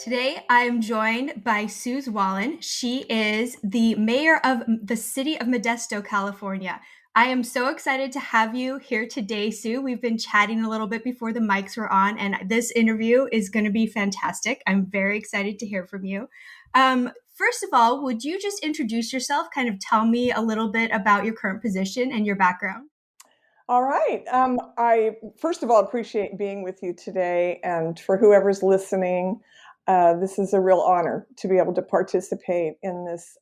Today, I am joined by Sue Zwahlen. She is the mayor of the city of Modesto, California. I am so excited to have you here today, Sue. We've been chatting a little bit before the mics were on, and this interview is going to be fantastic. I'm very excited to hear from you. First of all, would you just introduce yourself, kind of tell me a little bit about your current position and your background? All right. I first of all appreciate being with you today, and for whoever's listening, this is a real honor to be able to participate in this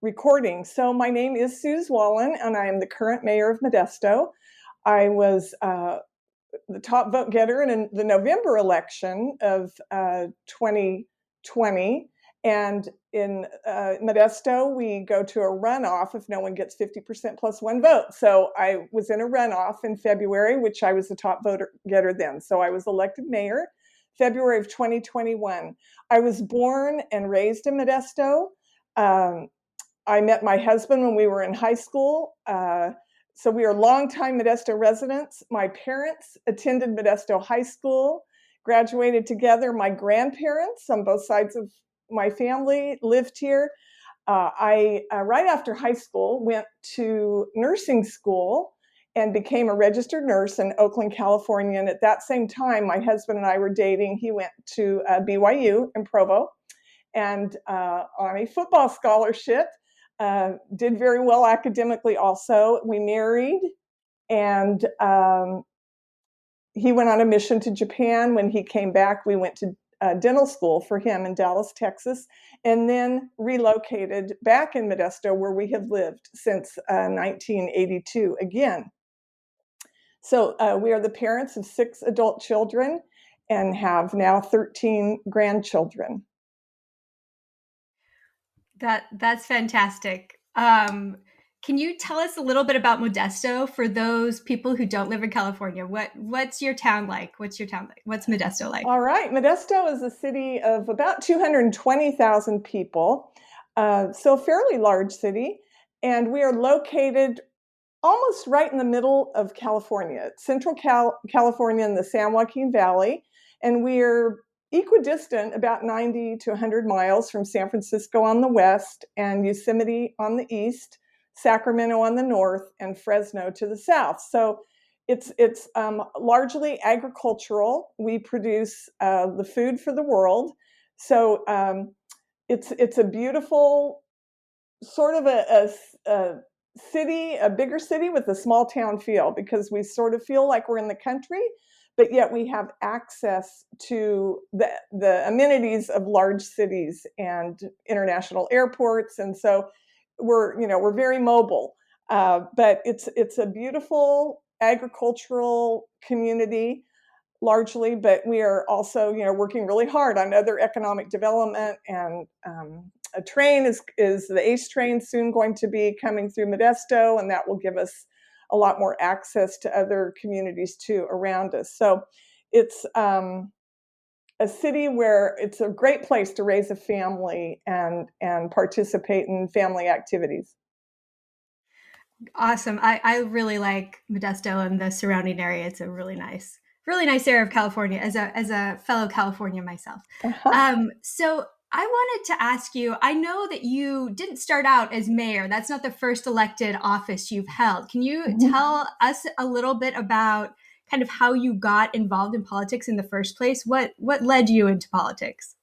recording. So, my name is Sue Zwahlen, and I am the current mayor of Modesto. I was the top vote getter in the November election of 2020. And in Modesto, we go to a runoff if no one gets 50% plus one vote. So I was in a runoff in February, which I was the top voter getter then. So I was elected mayor February of 2021. I was born and raised in Modesto. I met my husband when we were in high school. So we are longtime Modesto residents. My parents attended Modesto High School, graduated together. My grandparents on both sides of my family lived here. I right after high school, went to nursing school and became a registered nurse in Oakland, California. And at that same time, my husband and I were dating. He went to BYU in Provo and on a football scholarship. Did very well academically also. We married, and he went on a mission to Japan. When he came back, we went to dental school for him in Dallas, Texas, and then relocated back in Modesto, where we have lived since 1982 again. So we are the parents of 6 adult children and have now 13 grandchildren. That's fantastic. Can you tell us a little bit about Modesto for those people who don't live in California? What's your town like? What's your town like? What's Modesto like? All right. Modesto is a city of about 220,000 people, so a fairly large city. And we are located almost right in the middle of California, Central California in the San Joaquin Valley. And we're equidistant, about 90 to 100 miles from San Francisco on the west, and Yosemite on the east, Sacramento on the north, and Fresno to the south. So it's largely agricultural. We produce the food for the world. So it's a beautiful sort of a city, a bigger city with a small town feel, because we sort of feel like we're in the country, but yet we have access to the amenities of large cities and international airports. And so we're very mobile, but it's a beautiful agricultural community largely, but we are also working really hard on other economic development. And a train is the ACE train soon going to be coming through Modesto, and that will give us a lot more access to other communities too around us. So it's a city where it's a great place to raise a family and participate in family activities. Awesome. I really like Modesto and the surrounding area. It's a really nice area of California as a fellow California myself. Uh-huh. So I wanted to ask you, I know that you didn't start out as mayor. That's not the first elected office you've held. Can you Mhm. tell us a little bit about kind of how you got involved in politics in the first place? What led you into politics?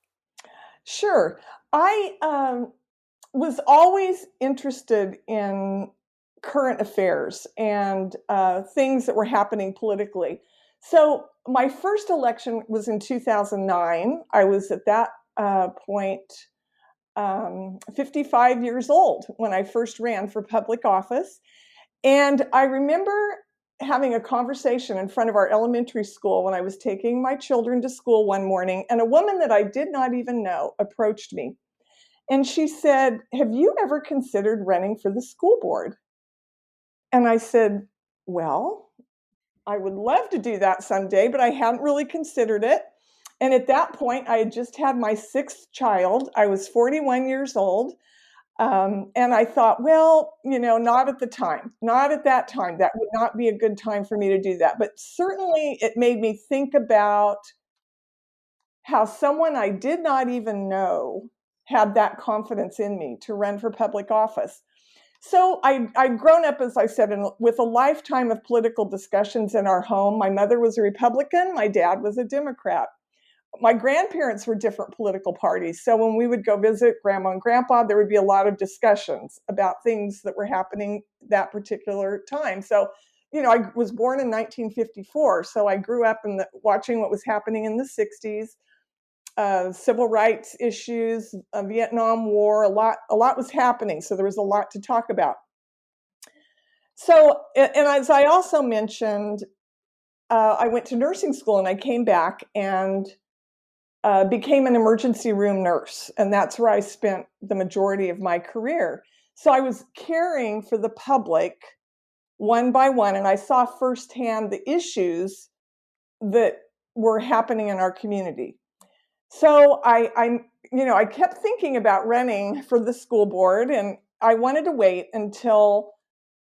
Sure. I was always interested in current affairs and things that were happening politically. So my first election was in 2009. I was at that point 55 years old when I first ran for public office. And I remember having a conversation in front of our elementary school when I was taking my children to school one morning, and a woman that I did not even know approached me. And she said, "Have you ever considered running for the school board?" And I said, "Well, I would love to do that someday, but I hadn't really considered it." And at that point, I had just had my 6th child. I was 41 years old. And I thought, well, not at the time, not at that time. That would not be a good time for me to do that. But certainly it made me think about how someone I did not even know had that confidence in me to run for public office. So I'd grown up, as I said, with a lifetime of political discussions in our home. My mother was a Republican, my dad was a Democrat. My grandparents were different political parties. So when we would go visit grandma and grandpa, there would be a lot of discussions about things that were happening that particular time. So, I was born in 1954. So I grew up watching what was happening in the 60s, civil rights issues, Vietnam War, a lot was happening. So there was a lot to talk about. So, and as I also mentioned, I went to nursing school and I came back and became an emergency room nurse. And that's where I spent the majority of my career. So I was caring for the public one by one, and I saw firsthand the issues that were happening in our community. So I kept thinking about running for the school board, and I wanted to wait until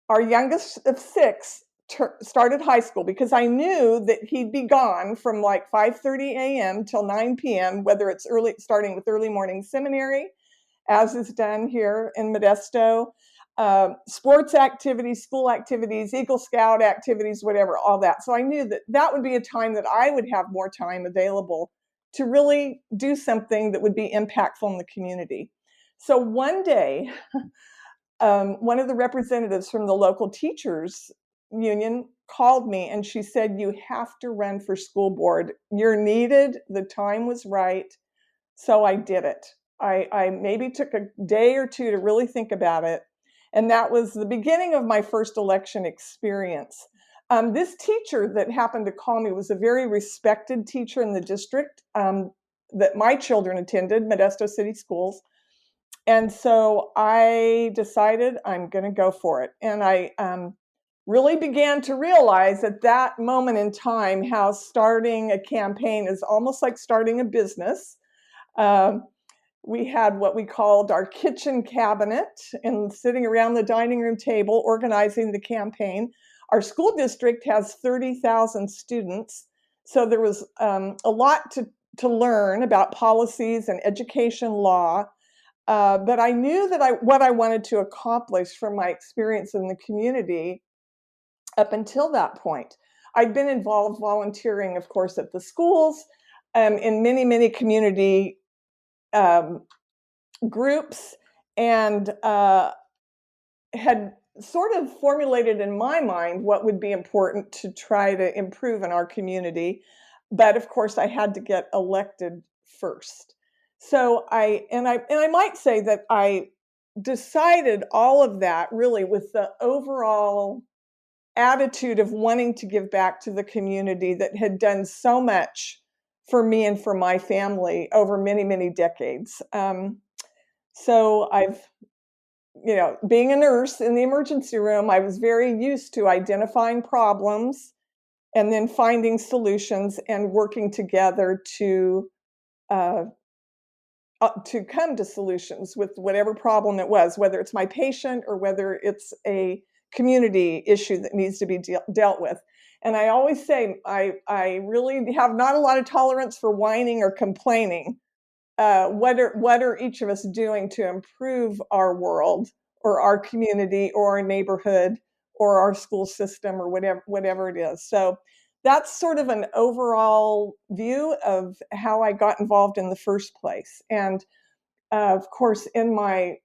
our youngest of 6 started high school, because I knew that he'd be gone from like 5:30 a.m. till 9 p.m., whether it's starting with early morning seminary, as is done here in Modesto, sports activities, school activities, Eagle Scout activities, whatever, all that. So I knew that that would be a time that I would have more time available to really do something that would be impactful in the community. So one day, one of the representatives from the local teachers union called me and she said, "You have to run for school board. You're needed. The time was right." So I did it. I maybe took a day or two to really think about it. And that was the beginning of my first election experience. This teacher that happened to call me was a very respected teacher in the district that my children attended, Modesto City Schools. And so I decided I'm going to go for it. And I really began to realize at that moment in time how starting a campaign is almost like starting a business. We had what we called our kitchen cabinet and sitting around the dining room table organizing the campaign. Our school district has 30,000 students, so there was a lot to learn about policies and education law. But I knew that what I wanted to accomplish from my experience in the community up until that point. I'd been involved volunteering, of course, at the schools, in many, many community groups, and had sort of formulated in my mind what would be important to try to improve in our community. But of course, I had to get elected first. So I might say that I decided all of that really with the overall attitude of wanting to give back to the community that had done so much for me and for my family over many, many decades. So being a nurse in the emergency room, I was very used to identifying problems and then finding solutions and working together to come to solutions with whatever problem it was, whether it's my patient or whether it's a community issue that needs to be dealt with. And I always say I really have not a lot of tolerance for whining or complaining. What are each of us doing to improve our world or our community or our neighborhood or our school system or whatever it is. So that's sort of an overall view of how I got involved in the first place. And of course, in my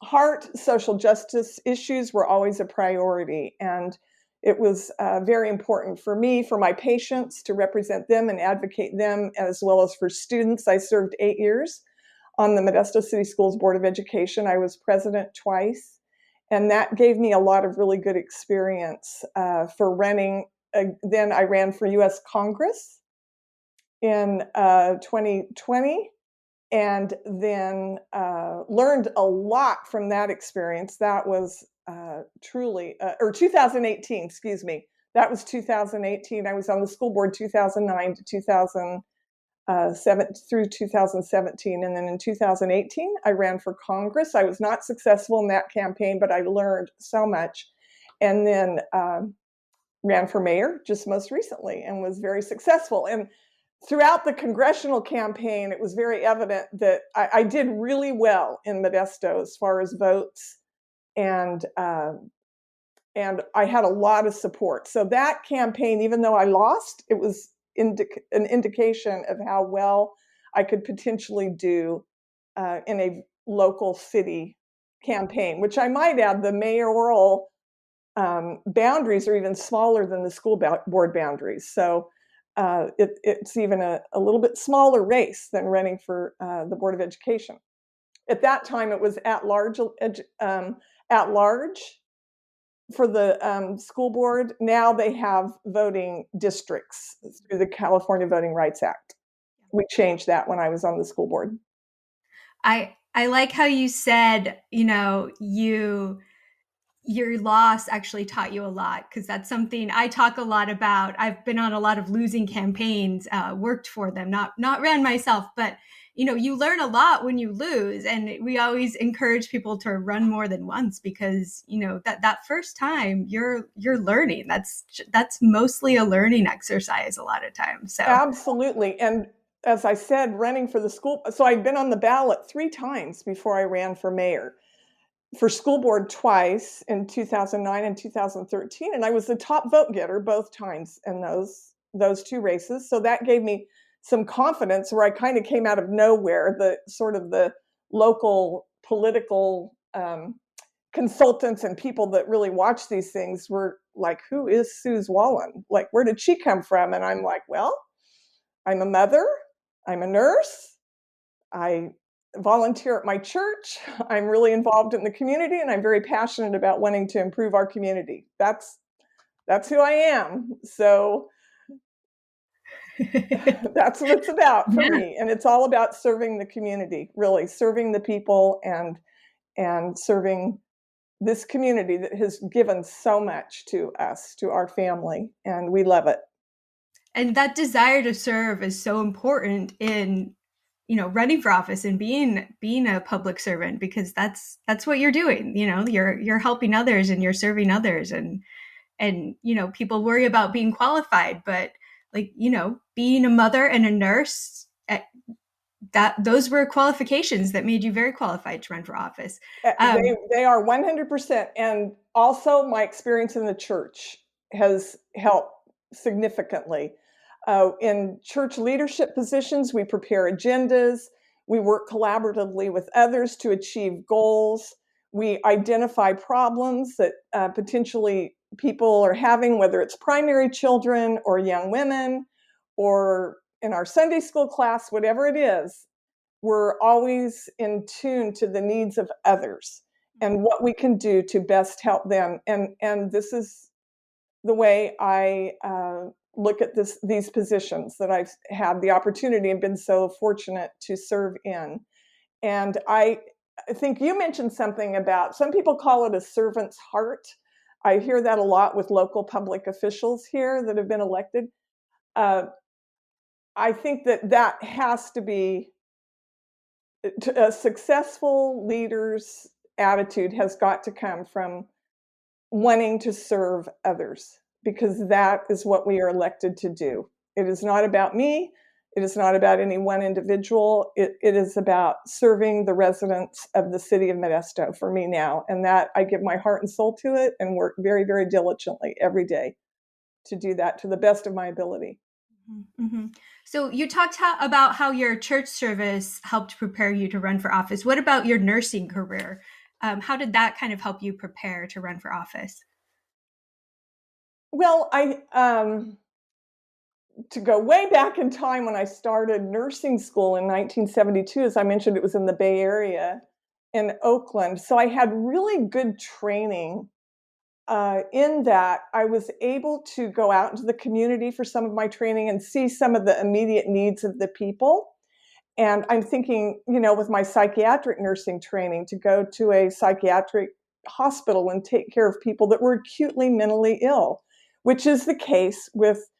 heart, social justice issues were always a priority. And it was very important for me, for my patients, to represent them and advocate them, as well as for students. I served 8 years on the Modesto City Schools Board of Education. I was president twice, and that gave me a lot of really good experience for running. Then I ran for U.S. Congress in 2020, and then learned a lot from that experience. That was truly, or 2018, excuse me. That was 2018. I was on the school board 2009 to 2007 through 2017. And then in 2018, I ran for Congress. I was not successful in that campaign, but I learned so much. And then ran for mayor just most recently and was very successful. And throughout the congressional campaign, it was very evident that I did really well in Modesto as far as votes, and I had a lot of support. So that campaign, even though I lost, it was an indication of how well I could potentially do in a local city campaign, which I might add, the mayoral boundaries are even smaller than the school board boundaries. So it's even a little bit smaller race than running for the Board of Education. At that time, it was at large for the school board. Now they have voting districts through the California Voting Rights Act. We changed that when I was on the school board. I like how you said, your loss actually taught you a lot, because that's something I talk a lot about. I've been on a lot of losing campaigns, worked for them, not ran myself, but you learn a lot when you lose, and we always encourage people to run more than once, because that first time you're learning. That's mostly a learning exercise a lot of times. So Absolutely. And as I said, running for the school, so I'd been on the ballot 3 times before I ran for mayor. For school board twice, in 2009 and 2013, and I was the top vote getter both times in those 2 races. So that gave me some confidence, where I kind of came out of nowhere. The sort of the local political consultants and people that really watch these things were like, "Who is Sue Zwahlen? Like, where did she come from?" And I'm like, "Well, I'm a mother, I'm a nurse, I volunteer at my church, I'm really involved in the community, and I'm very passionate about wanting to improve our community. That's who I am." So that's what it's about for yeah. me. And it's all about serving the community, really serving the people, and serving this community that has given so much to us, to our family, and we love it. And that desire to serve is so important in running for office and being a public servant, because that's what you're doing. You're helping others and you're serving others, and people worry about being qualified, but being a mother and a nurse, that those were qualifications that made you very qualified to run for office. They are 100%. And also, my experience in the church has helped significantly. In church leadership positions, we prepare agendas, we work collaboratively with others to achieve goals, we identify problems that potentially people are having, whether it's primary children or young women, or in our Sunday school class, whatever it is. We're always in tune to the needs of others and what we can do to best help them. And this is the way I look at these positions that I've had the opportunity and been so fortunate to serve in. And I think you mentioned something about, some people call it a servant's heart. I hear that a lot with local public officials here that have been elected. I think that has to be, a successful leader's attitude has got to come from wanting to serve others, because that is what we are elected to do. It is not about me. It is not about any one individual. It is about serving the residents of the city of Modesto for me now. And that I give my heart and soul to it, and work very, very diligently every day to do that to the best of my ability. Mm-hmm. So you talked about how your church service helped prepare you to run for office. What about your nursing career? How did that kind of help you prepare to run for office? Well, to go way back in time, when I started nursing school in 1972, as I mentioned, it was in the Bay Area in Oakland. So I had really good training in that. I was able to go out into the community for some of my training and see some of the immediate needs of the people. And I'm thinking, with my psychiatric nursing training, to go to a psychiatric hospital and take care of people that were acutely mentally ill, which is the case with,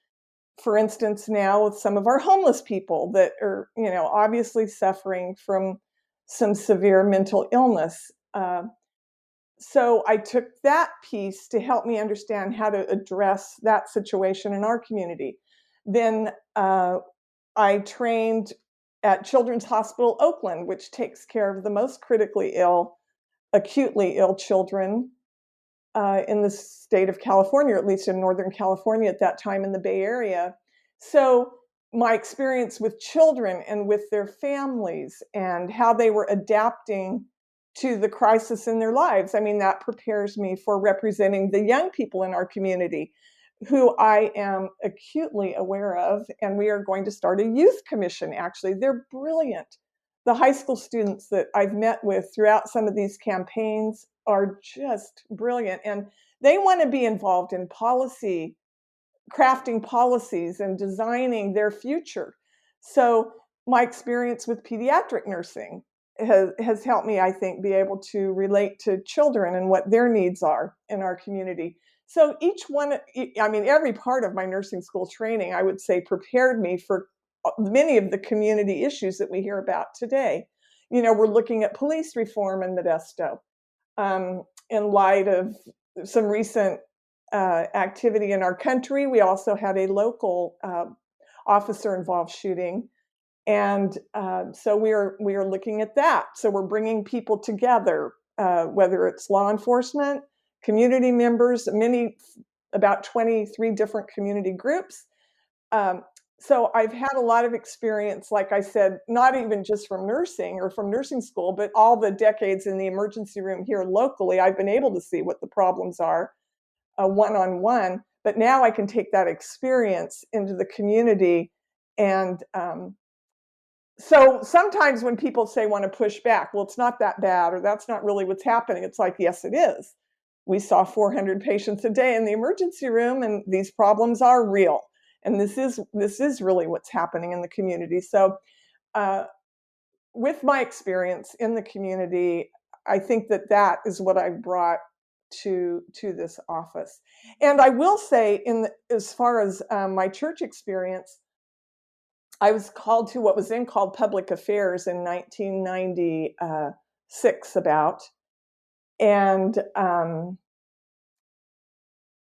for instance, now with some of our homeless people that are, obviously suffering from some severe mental illness. So I took that piece to help me understand how to address that situation in our community. Then I trained at Children's Hospital Oakland, which takes care of the most critically ill, acutely ill children in the state of California, or at least in Northern California at that time in the Bay Area. So my experience with children and with their families and how they were adapting to the crisis in their lives, I mean, that prepares me for representing the young people in our community who I am acutely aware of. And we are going to start a youth commission, actually. They're brilliant. The high school students that I've met with throughout some of these campaigns are just brilliant. And they want to be involved in policy, crafting policies and designing their future. So my experience with pediatric nursing has helped me, I think, be able to relate to children and what their needs are in our community. So each one, I mean, every part of my nursing school training, I would say, prepared me for many of the community issues that we hear about today. You know, we're looking at police reform in Modesto in light of some recent activity in our country. We also had a local officer-involved shooting, and so we are looking at that. So we're bringing people together, whether it's law enforcement, community members, about 23 different community groups. So I've had a lot of experience, like I said, not even just from nursing or from nursing school, but all the decades in the emergency room here locally. I've been able to see what the problems are one-on-one, but now I can take that experience into the community. And so sometimes when people say want to push back, well, it's not that bad, or that's not really what's happening. It's like, yes, it is. We saw 400 patients a day in the emergency room, and these problems are real. And this is really what's happening in the community. So with my experience in the community, I think that is what I've brought to this office. And I will say, as far as my church experience, I was called to what was then called public affairs in 1996 about, and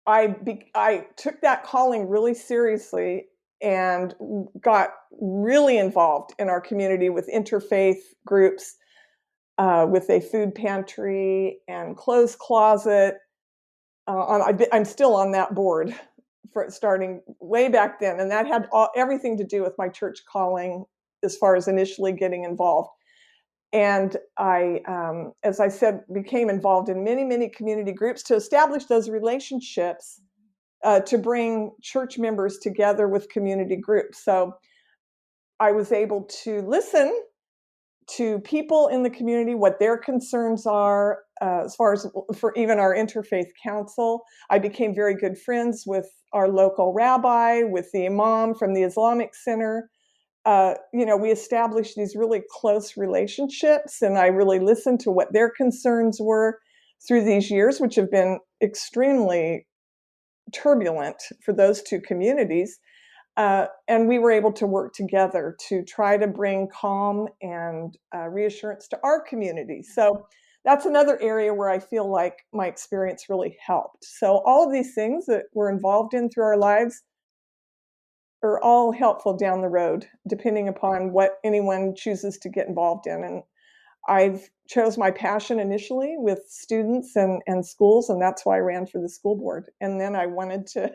I took that calling really seriously and got really involved in our community with interfaith groups, with a food pantry and clothes closet. I'm still on that board for starting way back then, and that had everything to do with my church calling as far as initially getting involved. And I, as I said, became involved in many community groups to establish those relationships, to bring church members together with community groups. So I was able to listen to people in the community, what their concerns are, as far as for even our interfaith council. I became very good friends with our local rabbi, with the imam from the Islamic Center. We established these really close relationships, and I really listened to what their concerns were through these years, which have been extremely turbulent for those two communities. And we were able to work together to try to bring calm and reassurance to our community. So that's another area where I feel like my experience really helped. So all of these things that we're involved in through our lives are all helpful down the road, depending upon what anyone chooses to get involved in. And I've chose my passion initially with students and schools, and that's why I ran for the school board. And then I wanted to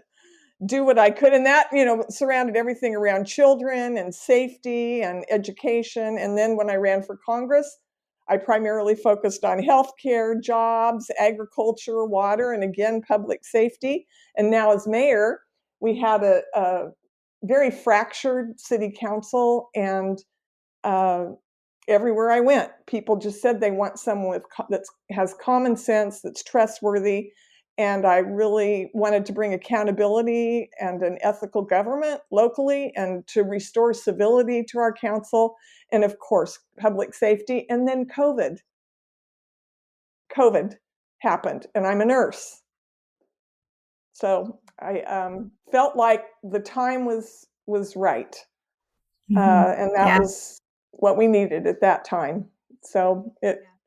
do what I could, and that, surrounded everything around children and safety and education. And then when I ran for Congress, I primarily focused on healthcare, jobs, agriculture, water, and again, public safety. And now as mayor, we had a very fractured city council, and everywhere I went, people just said they want someone that has common sense, that's trustworthy. And I really wanted to bring accountability and an ethical government locally, and to restore civility to our council, and of course, public safety. And then COVID happened, and I'm a nurse. So I felt like the time was right. And that was what we needed at that time. So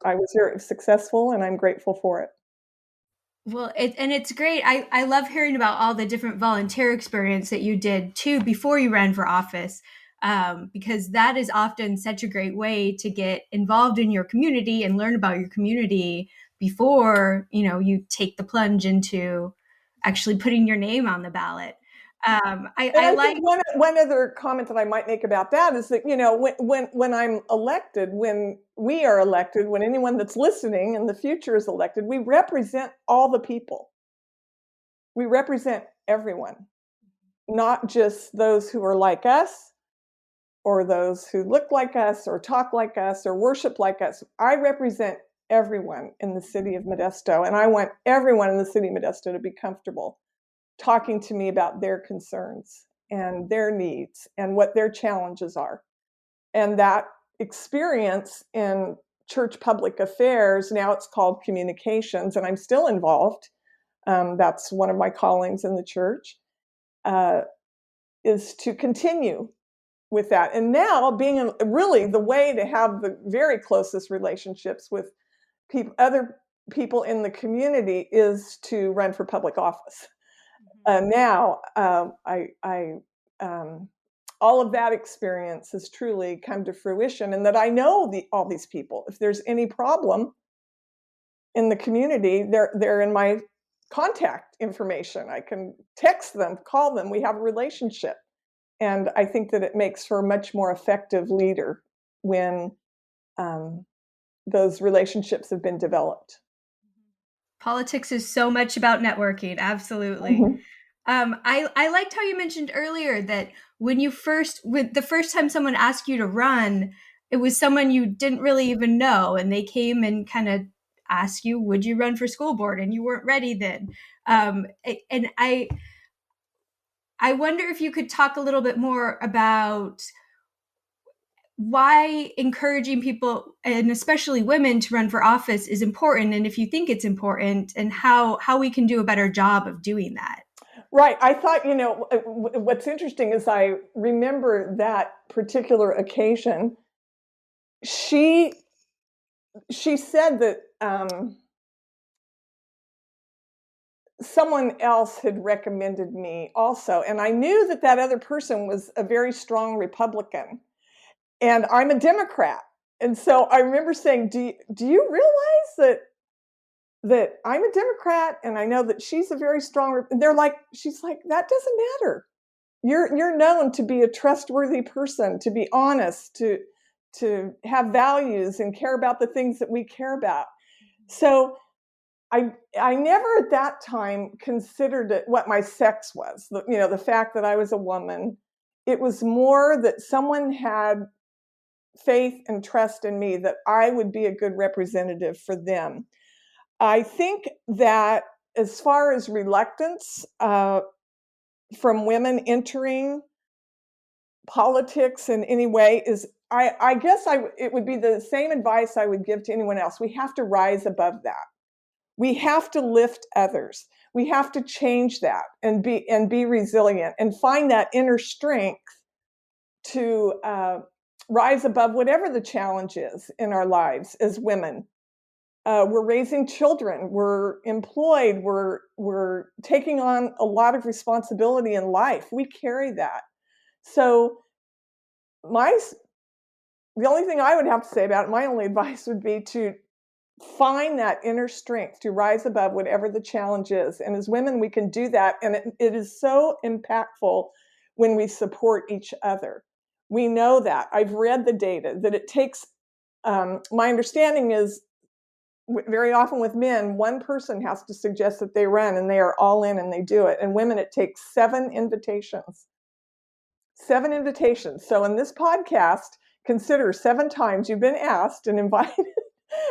I was very successful, and I'm grateful for it. Well, it's great. I love hearing about all the different volunteer experience that you did too before you ran for office. because that is often such a great way to get involved in your community and learn about your community before, you take the plunge into actually putting your name on the ballot. And I I like. think one other comment that I might make about that is that, when I'm elected, when we are elected, when anyone that's listening in the future is elected, we represent all the people. We represent everyone, not just those who are like us or those who look like us or talk like us or worship like us. I represent everyone in the city of Modesto, and I want everyone in the city of Modesto to be comfortable talking to me about their concerns and their needs and what their challenges are. And that experience in church public affairs, now it's called communications, and I'm still involved. That's one of my callings in the church, is to continue with that. And now being really the way to have the very closest relationships with other people in the community is to run for public office. Now, all of that experience has truly come to fruition, and that I know all these people. If there's any problem in the community, they're in my contact information. I can text them, call them. We have a relationship, and I think that it makes for a much more effective leader when those relationships have been developed. Politics is so much about networking. Absolutely. Mm-hmm. I liked how you mentioned earlier that with the first time someone asked you to run, it was someone you didn't really even know, and they came and kind of asked you, "Would you run for school board?" And you weren't ready then. And I wonder if you could talk a little bit more about why encouraging people, and especially women, to run for office is important, and if you think it's important, and how we can do a better job of doing that. Right. I thought, what's interesting is I remember that particular occasion. She said that someone else had recommended me also, and I knew that that other person was a very strong Republican, and I'm a Democrat. And so I remember saying, "Do you realize that I'm a Democrat, and I know that she's a very strong." And she's like, "That doesn't matter. You're known to be a trustworthy person, to be honest, to have values and care about the things that we care about." So I never at that time considered it what my sex was. The fact that I was a woman. It was more that someone had faith and trust in me that I would be a good representative for them. I think that as far as reluctance from women entering politics in any way is, I guess it would be the same advice I would give to anyone else. We have to rise above that. We have to lift others. We have to change that and be resilient and find that inner strength to rise above whatever the challenge is in our lives as women. We're raising children. We're employed. We're taking on a lot of responsibility in life. We carry that. So the only thing I would have to say about it, my only advice would be to find that inner strength to rise above whatever the challenge is. And as women, we can do that. And it is so impactful when we support each other. We know that. I've read the data that it takes, my understanding is very often with men, one person has to suggest that they run and they are all in and they do it. And women, it takes 7 invitations. 7 invitations. So in this podcast, consider 7 times you've been asked and invited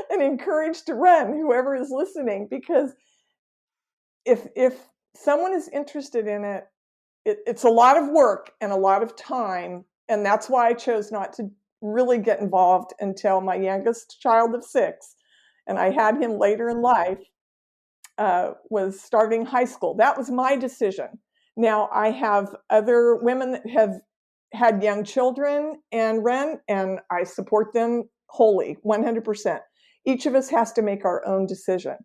and encouraged to run, whoever is listening, because if someone is interested in it, it's a lot of work and a lot of time. And that's why I chose not to really get involved until my youngest child of 6, and I had him later in life, was starting high school. That was my decision. Now, I have other women that have had young children and run, and I support them wholly, 100%. Each of us has to make our own decision.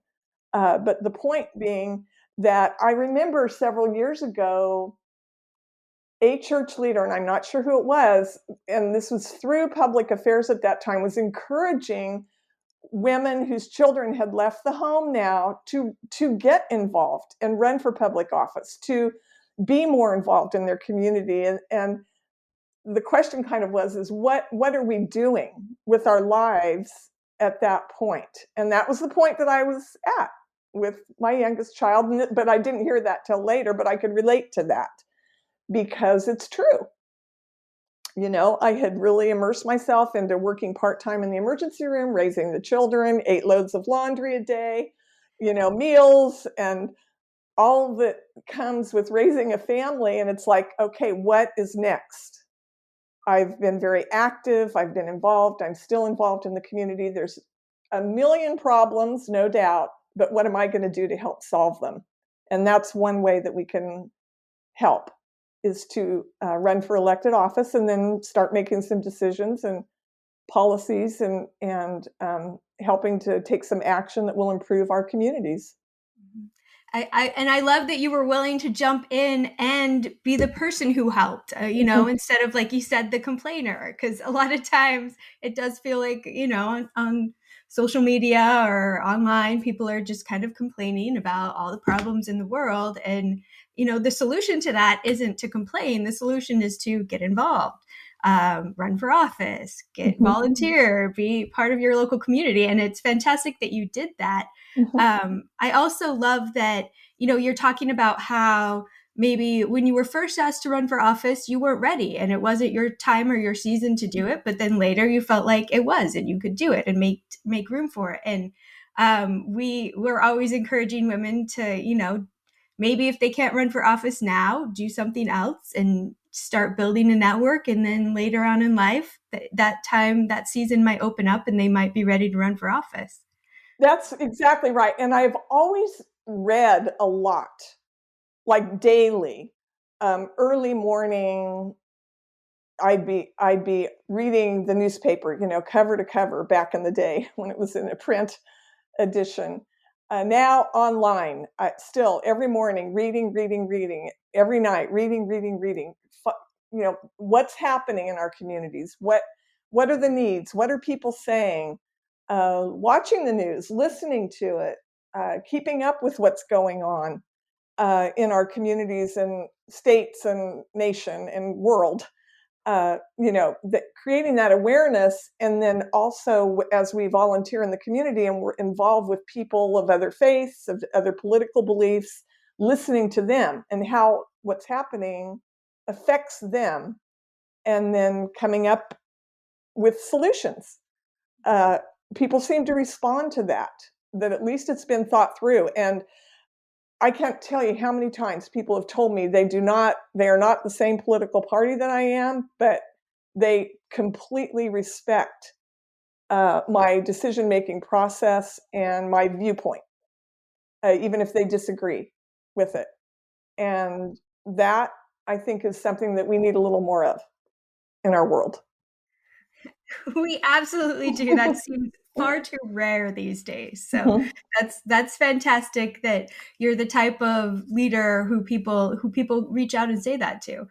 But the point being that I remember several years ago, a church leader, and I'm not sure who it was, and this was through public affairs at that time, was encouraging women whose children had left the home now to get involved and run for public office, to be more involved in their community. And the question kind of is what are we doing with our lives at that point? And that was the point that I was at with my youngest child, but I didn't hear that till later, but I could relate to that because it's true. I had really immersed myself into working part-time in the emergency room, raising the children, 8 loads of laundry a day, meals, and all that comes with raising a family. And it's like, okay, what is next? I've been very active. I've been involved. I'm still involved in the community. There's a million problems, no doubt, but what am I going to do to help solve them? And that's one way that we can help, is to run for elected office and then start making some decisions and policies and helping to take some action that will improve our communities. I love that you were willing to jump in and be the person who helped, instead of, like you said, the complainer. Because a lot of times it does feel like, on social media or online, people are just kind of complaining about all the problems in the world. And, the solution to that isn't to complain. The solution is to get involved. Run for office, volunteer, be part of your local community. And it's fantastic that you did that. I also love that, you're talking about how maybe when you were first asked to run for office, you weren't ready and it wasn't your time or your season to do it. But then later you felt like it was and you could do it and make room for it. And we're always encouraging women to, maybe if they can't run for office now, do something else and start building a network. And then later on in life, that season might open up and they might be ready to run for office. That's exactly right. And I've always read a lot, like daily. Early morning, I'd be reading the newspaper, cover to cover back in the day when it was in a print edition. Now online, still every morning, reading, every night, reading. What's happening in our communities? What are the needs? What are people saying? Watching the news, listening to it, keeping up with what's going on in our communities and states and nation and world. Creating that awareness, and then also as we volunteer in the community and we're involved with people of other faiths, of other political beliefs, listening to them and how what's happening affects them, and then coming up with solutions. People seem to respond to that at least it's been thought through. And I can't tell you how many times people have told me they are not the same political party that I am, but they completely respect my decision-making process and my viewpoint, even if they disagree with it. And that, I think, is something that we need a little more of in our world. We absolutely do. That seems far too rare these days. So that's fantastic that you're the type of leader who people reach out and say that to.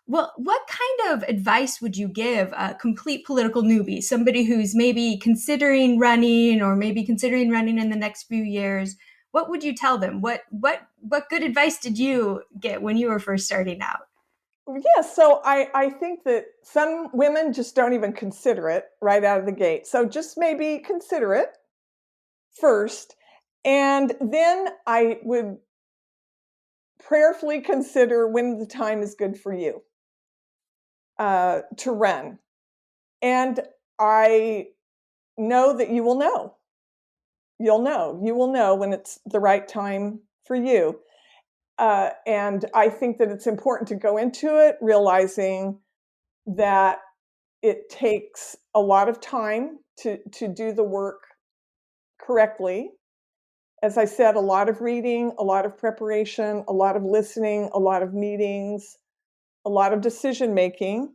Well, what kind of advice would you give a complete political newbie, somebody who's maybe considering running or maybe considering running in the next few years? What would you tell them? What good advice did you get when you were first starting out? Yes, so I think that some women just don't even consider it right out of the gate. So just maybe consider it first, and then I would prayerfully consider when the time is good for you to run. And I know that you will know. You will know when it's the right time for you. And I think that it's important to go into it realizing that it takes a lot of time to do the work correctly. As I said, a lot of reading, a lot of preparation, a lot of listening, a lot of meetings, a lot of decision making.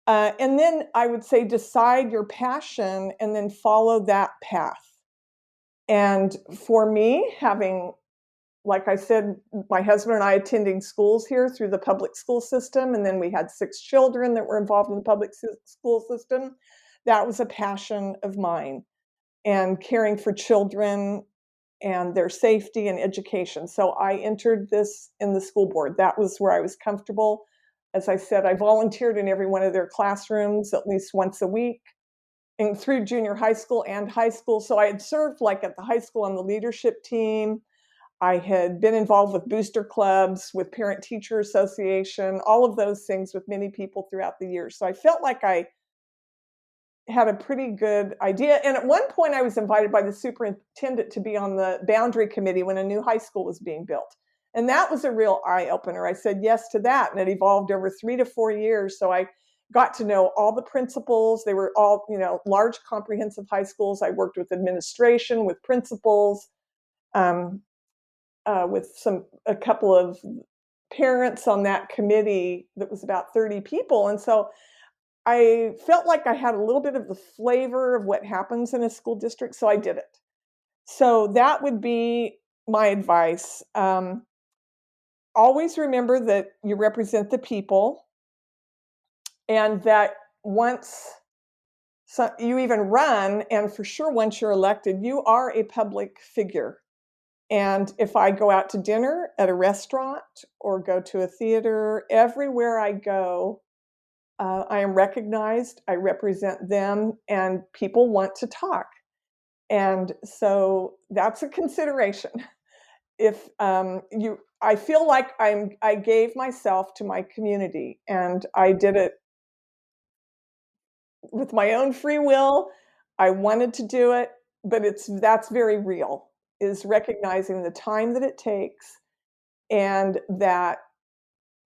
And then I would say decide your passion and then follow that path. And for me, having like I said, my husband and I attending schools here through the public school system, and then we had 6 children that were involved in the public school system. That was a passion of mine, and caring for children and their safety and education. So I entered this in the school board. That was where I was comfortable. As I said, I volunteered in every one of their classrooms at least once a week, and through junior high school and high school. So I had served like at the high school on the leadership team. I had been involved with booster clubs, with Parent Teacher Association, all of those things with many people throughout the years. So I felt like I had a pretty good idea. And at one point, I was invited by the superintendent to be on the boundary committee when a new high school was being built. And that was a real eye opener. I said yes to that, and it evolved over 3 to 4 years. So I got to know all the principals. They were all, large comprehensive high schools. I worked with administration, with principals, with a couple of parents on that committee that was about 30 people. And so I felt like I had a little bit of the flavor of what happens in a school district, so I did it. So that would be my advice. Always remember that you represent the people, and that once you even run, and for sure once you're elected, you are a public figure. And if I go out to dinner at a restaurant or go to a theater, everywhere I go, I am recognized, I represent them, and people want to talk. And so that's a consideration. If I feel like I gave myself to my community, and I did it with my own free will. I wanted to do it, but that's very real, is recognizing the time that it takes, and that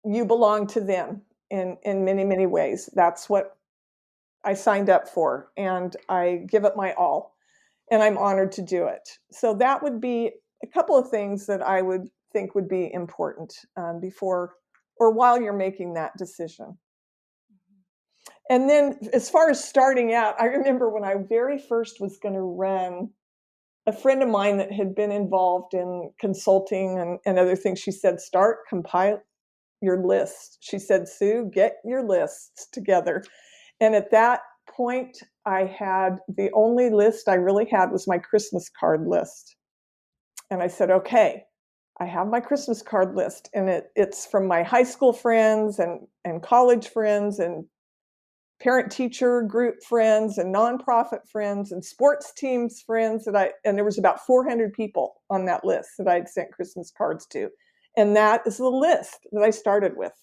you belong to them in many, many ways. That's what I signed up for, and I give it my all, and I'm honored to do it. So that would be a couple of things that I would think would be important before or while you're making that decision. And then as far as starting out, I remember when I very first was going to run, a friend of mine that had been involved in consulting and other things, she said, compile your list. She said, Sue, get your lists together. And at that point, the only list I really had was my Christmas card list. And I said, okay, I have my Christmas card list, and it's from my high school friends and college friends and parent-teacher group friends and nonprofit friends and sports teams friends and there was about 400 people on that list that I'd sent Christmas cards to. And that is the list that I started with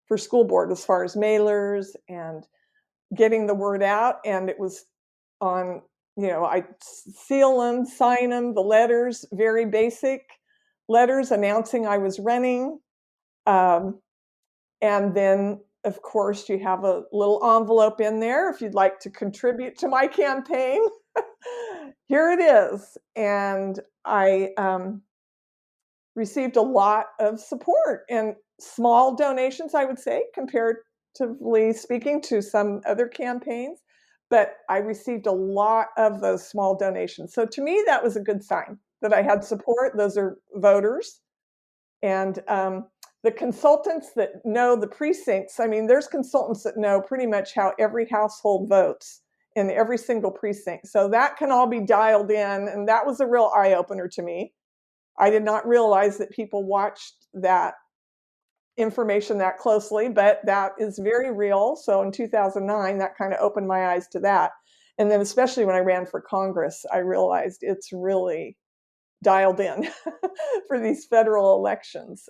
for school board, as far as mailers and getting the word out. And it was on, I seal them, sign them, the letters, very basic letters announcing I was running. And then, of course, you have a little envelope in there if you'd like to contribute to my campaign. Here it is. And I received a lot of support and small donations, I would say, comparatively speaking to some other campaigns. But I received a lot of those small donations. So to me, that was a good sign that I had support. Those are voters. And the consultants that know the precincts, there's consultants that know pretty much how every household votes in every single precinct. So that can all be dialed in. And that was a real eye-opener to me. I did not realize that people watched that information that closely, but that is very real. So in 2009, that kind of opened my eyes to that. And then especially when I ran for Congress, I realized it's really dialed in for these federal elections.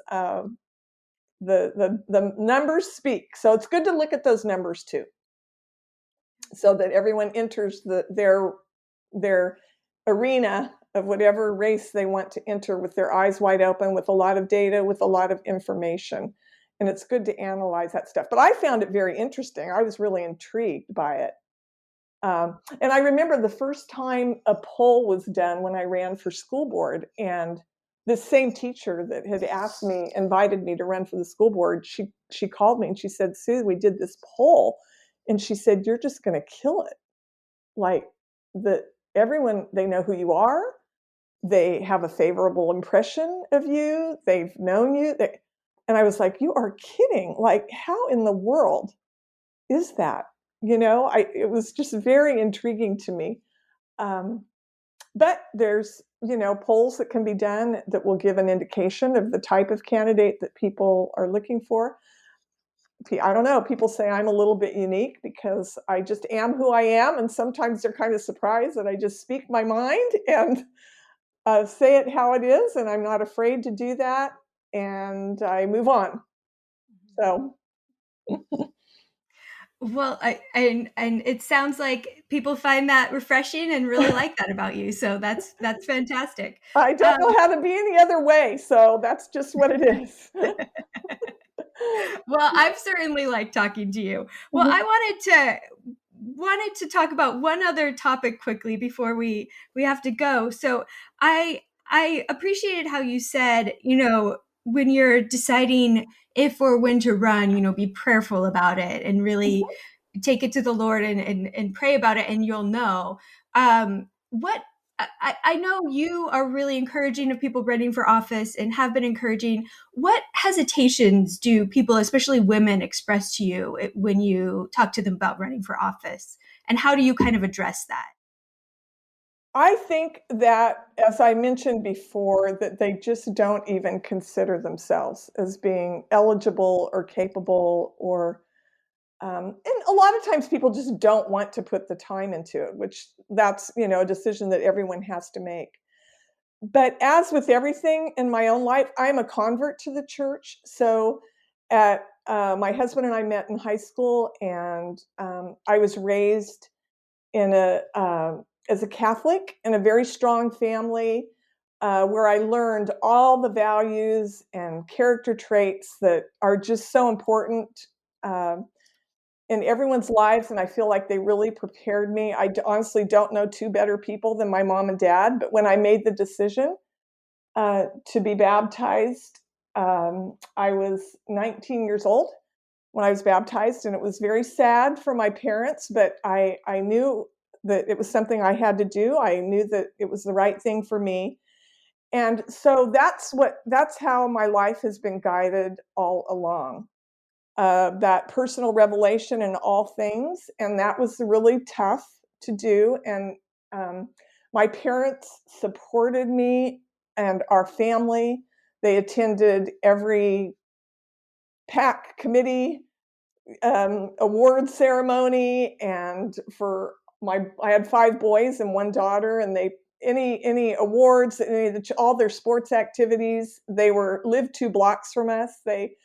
The numbers speak. So it's good to look at those numbers too, so that everyone enters their arena of whatever race they want to enter with their eyes wide open, with a lot of data, with a lot of information. And it's good to analyze that stuff. But I found it very interesting. I was really intrigued by it. And I remember the first time a poll was done when I ran for school board, and this same teacher that had invited me to run for the school board, she called me and she said, Sue, we did this poll. And she said, you're just going to kill it. Like everyone, they know who you are. they have a favorable impression of you. They've known you. And I was like, you are kidding. Like, how in the world is that? It was just very intriguing to me. But there's, polls that can be done that will give an indication of the type of candidate that people are looking for. I don't know. People say I'm a little bit unique because I just am who I am. And sometimes they're kind of surprised that I just speak my mind and say it how it is. And I'm not afraid to do that. And I move on. So Well, and it sounds like people find that refreshing and really like that about you. So that's fantastic. I don't Um, know how to be any other way. So that's just what it is. well, I've certainly liked talking to you. Well, I wanted to talk about one other topic quickly before we have to go. So I appreciated how you said, when you're deciding if or when to run, be prayerful about it and really take it to the Lord and pray about it, and you'll know. What I know you are really encouraging of people running for office and have been encouraging. What hesitations do people, especially women, express to you when you talk to them about running for office? And how do you kind of address that? I think that, as I mentioned before, that they just don't even consider themselves as being eligible or capable, and a lot of times people just don't want to put the time into it, which that's, a decision that everyone has to make. But as with everything in my own life, I'm a convert to the church. So my husband and I met in high school, and I was raised in as a Catholic in a very strong family, where I learned all the values and character traits that are just so important uh, in everyone's lives. And I feel like they really prepared me. Honestly don't know two better people than my mom and dad. But when I made the decision to be baptized, I was 19 years old when I was baptized, and it was very sad for my parents, but I knew that it was something I had to do. I knew that it was the right thing for me. And so that's how my life has been guided all along. That personal revelation in all things, and that was really tough to do. And my parents supported me and our family. They attended every PAC committee, award ceremony, and I had 5 boys and 1 daughter, and they any awards, all their sports activities, they lived 2 blocks from us. They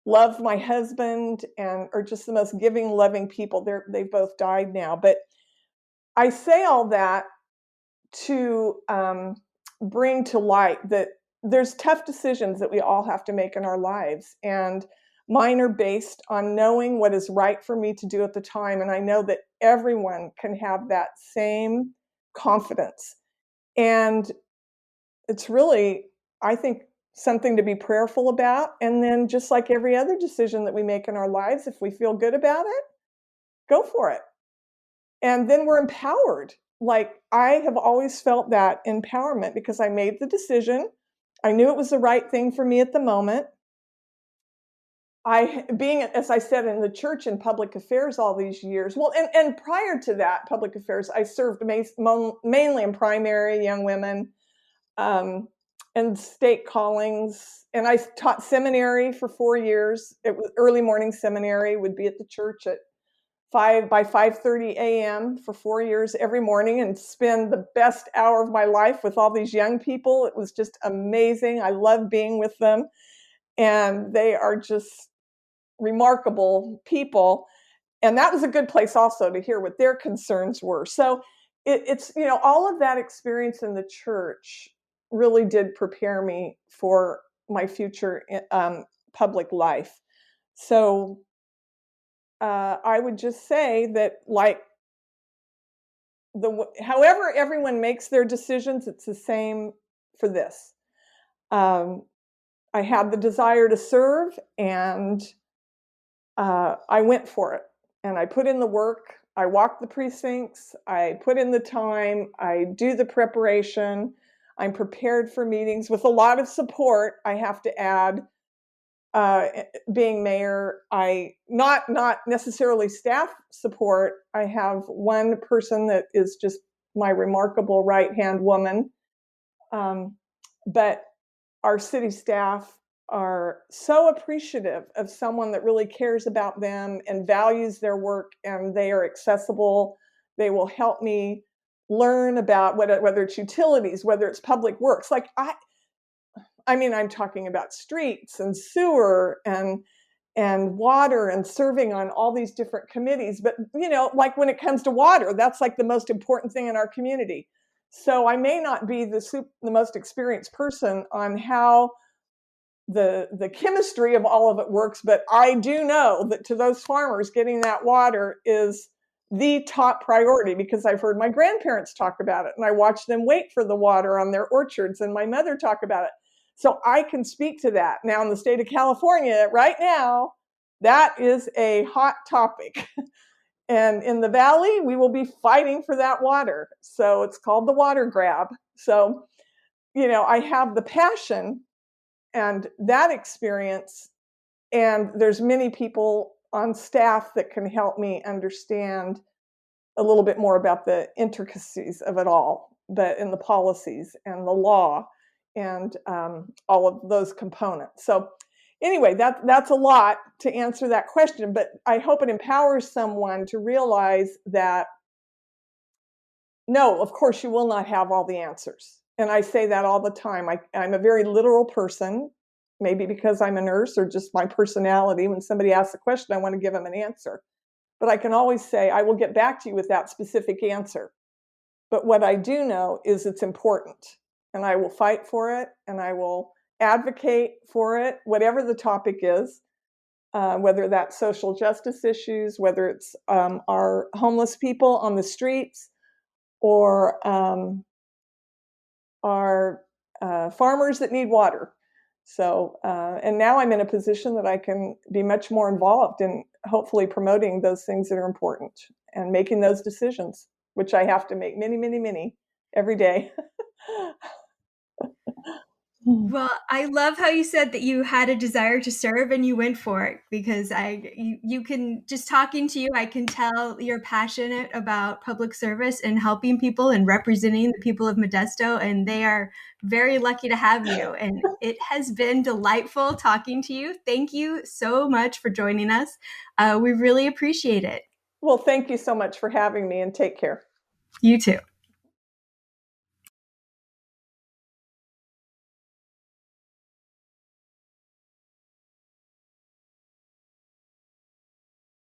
loved my husband and are just the most giving, loving people. They've both died now, but I say all that to bring to light that there's tough decisions that we all have to make in our lives, and mine are based on knowing what is right for me to do at the time. And I know that everyone can have that same confidence, and it's really, I think, something to be prayerful about. And then, just like every other decision that we make in our lives, if we feel good about it, go for it. And then we're empowered. Like, I have always felt that empowerment because I made the decision. I knew it was the right thing for me at the moment. Being, as I said, in the church and public affairs all these years, well, and prior to that, public affairs, I served mainly in primary, young women, and state callings. And I taught seminary for 4 years. It was early morning seminary, would be at the church at 5:30 a.m. for 4 years every morning, and spend the best hour of my life with all these young people. It was just amazing. I love being with them, and they are just remarkable people. And that was a good place also to hear what their concerns were. So it's, all of that experience in the church really did prepare me for my future public life. So I would just say that, like, however everyone makes their decisions, it's the same for this. Um, I had the desire to serve, and I went for it. And I put in the work. I walked the precincts. I put in the time. I do the preparation. I'm prepared for meetings with a lot of support, I have to add. Being mayor, I not necessarily staff support. I have one person that is just my remarkable right-hand woman, but our city staff are so appreciative of someone that really cares about them and values their work, and they are accessible. They will help me learn about whether it's utilities, whether it's public works. Like I mean, I'm talking about streets and sewer and water and serving on all these different committees. But, like when it comes to water, that's like the most important thing in our community. So I may not be the most experienced person on how the chemistry of all of it works, but I do know that to those farmers, getting that water is the top priority, because I've heard my grandparents talk about it, and I watch them wait for the water on their orchards, and my mother talk about it. So I can speak to that. Now in the state of California right now, that is a hot topic. And in the valley, we will be fighting for that water. So it's called the water grab. So, I have the passion and that experience, and there's many people on staff that can help me understand a little bit more about the intricacies of it all, but in the policies and the law and all of those components. So anyway, that's a lot to answer that question, but I hope it empowers someone to realize that, no, of course you will not have all the answers. And I say that all the time. I'm a very literal person, maybe because I'm a nurse or just my personality. When somebody asks a question, I want to give them an answer. But I can always say, I will get back to you with that specific answer. But what I do know is it's important, and I will fight for it, and I will advocate for it, whatever the topic is, whether that's social justice issues, whether it's our homeless people on the streets, or our farmers that need water. So, and now I'm in a position that I can be much more involved in hopefully promoting those things that are important and making those decisions, which I have to make many every day. Well, I love how you said that you had a desire to serve and you went for it, because you can, just talking to you, I can tell you're passionate about public service and helping people and representing the people of Modesto, and they are very lucky to have you. And it has been delightful talking to you. Thank you so much for joining us. We really appreciate it. Well, thank you so much for having me, and take care. You too.